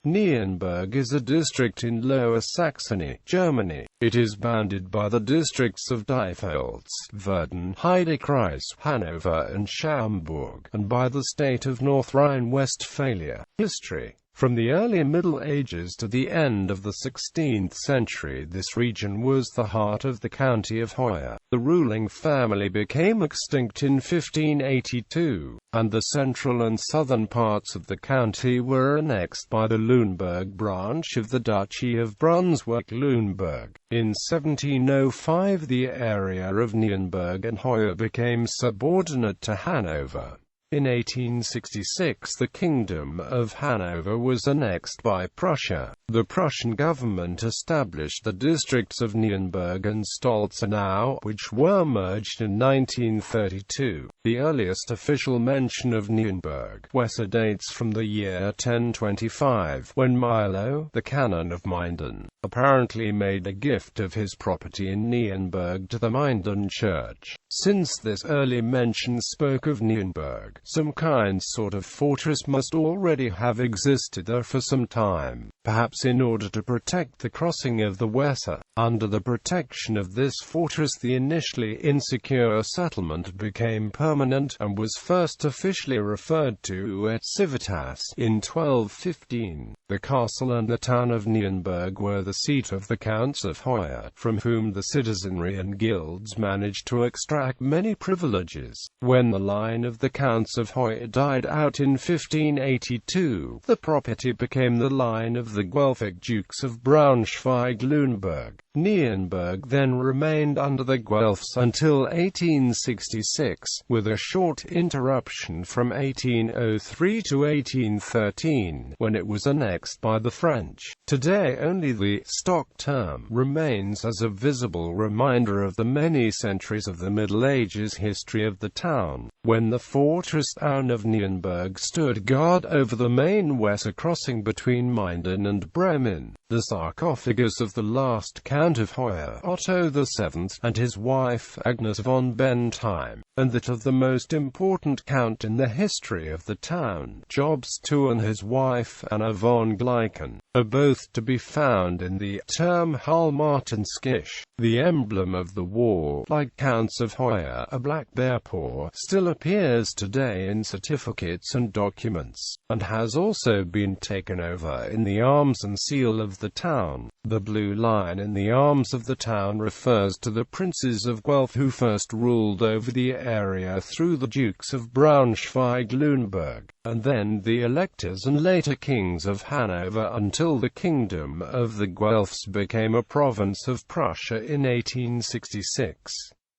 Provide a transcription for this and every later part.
Nienburg is a district in Lower Saxony, Germany. It is bounded by the districts of Diepholz, Verden, Heidekreis, Hanover and Schaumburg, and by the state of North Rhine-Westphalia. History. From the early Middle Ages to the end of the 16th century, this region was the heart of the county of Heide. The ruling family became extinct in 1582, and the central and southern parts of the county were annexed by the Lüneburg branch of the Duchy of Brunswick-Lüneburg. In 1705 the area of Nienburg and Heide became subordinate to Hanover. In 1866 the Kingdom of Hanover was annexed by Prussia. The Prussian government established the districts of Nienburg and Stolzenau, which were merged in 1932. The earliest official mention of Nienburg, Weser, dates from the year 1025, when Milo, the canon of Minden, apparently made a gift of his property in Nienburg to the Minden church. Since this early mention spoke of Nienburg, some sort of fortress must already have existed there for some time, perhaps in order to protect the crossing of the Weser. Under the protection of this fortress the initially insecure settlement became permanent, and was first officially referred to as Civitas in 1215. The castle and the town of Nienburg were the seat of the Counts of Heide, from whom the citizenry and guilds managed to extract many privileges. When the line of the Counts of Heide died out in 1582, the property became the line of the Guelphic Dukes of Braunschweig-Lüneburg. Nienburg then remained under the Guelphs until 1866, with a short interruption from 1803 to 1813, when it was annexed by the French. Today only the stock term remains as a visible reminder of the many centuries of the Middle Ages history of the town, when the fortress town of Nienburg stood guard over the main Weser crossing between Minden and Bremen. The sarcophagus of the last Count of Heide, Otto VII, and his wife Agnes von Bentheim, and that of the most important count in the history of the town, Jobst II, and his wife Anna von Gleichen, are both to be found in the term Hallmartenskisch. The emblem of the war-like Counts of Heide, a black bear paw, still appears today in certificates and documents, and has also been taken over in the arms and seal of the town. The blue line in the arms of the town refers to the princes of Guelph who first ruled over the area through the Dukes of Braunschweig-Lüneburg, and then the electors and later kings of Hanover until the Kingdom of the Guelphs became a province of Prussia in 1866.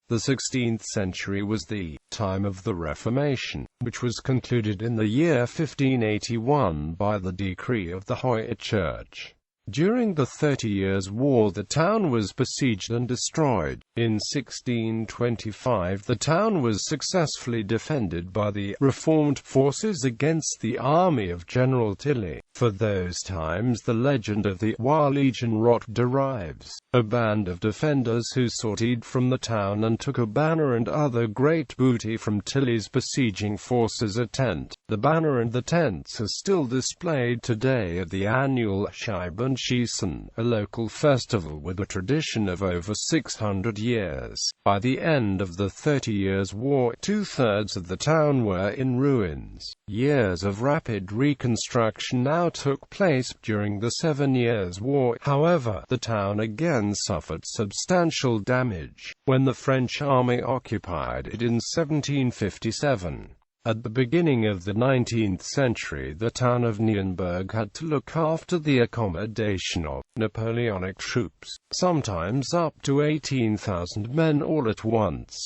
The 16th century was the time of the Reformation, which was concluded in the year 1581 by the decree of the Heide Church. During the 30 Years' War the town was besieged and destroyed. In 1625 the town was successfully defended by the Reformed forces against the army of General Tilly. For those times the legend of the Legion Rot derives. A band of defenders who sortied from the town and took a banner and other great booty from Tilly's besieging forces a tent. The banner and the tents are still displayed today at the annual Scheibenschießen, a local festival with a tradition of over 600 years. By the end of the 30 Years' War, 2/3 of the town were in ruins. Years of rapid reconstruction now took place. During the 7 Years' War, however, the town again suffered substantial damage, when the French army occupied it in 1757. At the beginning of the 19th century the town of Nienburg had to look after the accommodation of Napoleonic troops, sometimes up to 18,000 men all at once.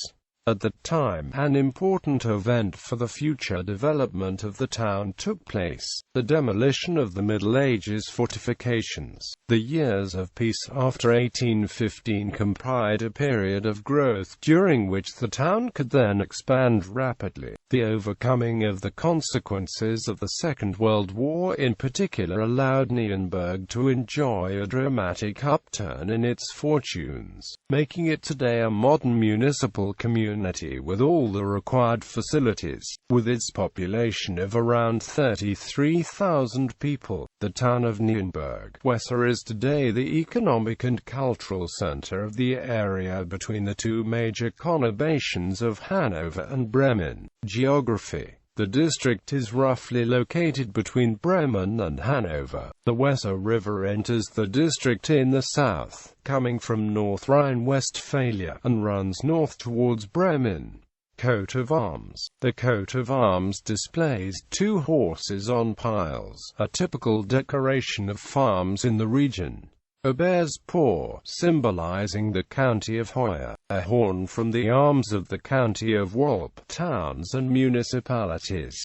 At the time, an important event for the future development of the town took place: the demolition of the Middle Ages fortifications. The years of peace after 1815 comprised a period of growth during which the town could then expand rapidly. The overcoming of the consequences of the Second World War in particular allowed Nienburg to enjoy a dramatic upturn in its fortunes, making it today a modern municipal community community with all the required facilities. With its population of around 33,000 people, the town of Nienburg, Weser is today the economic and cultural center of the area between the two major conurbations of Hanover and Bremen. Geography. The district is roughly located between Bremen and Hanover. The Weser River enters the district in the south, coming from North Rhine-Westphalia, and runs north towards Bremen. Coat of arms. The coat of arms displays two horses on piles, a typical decoration of farms in the region. A bear's paw, symbolizing the county of Hoya, a horn from the arms of the county of Walp, towns and municipalities.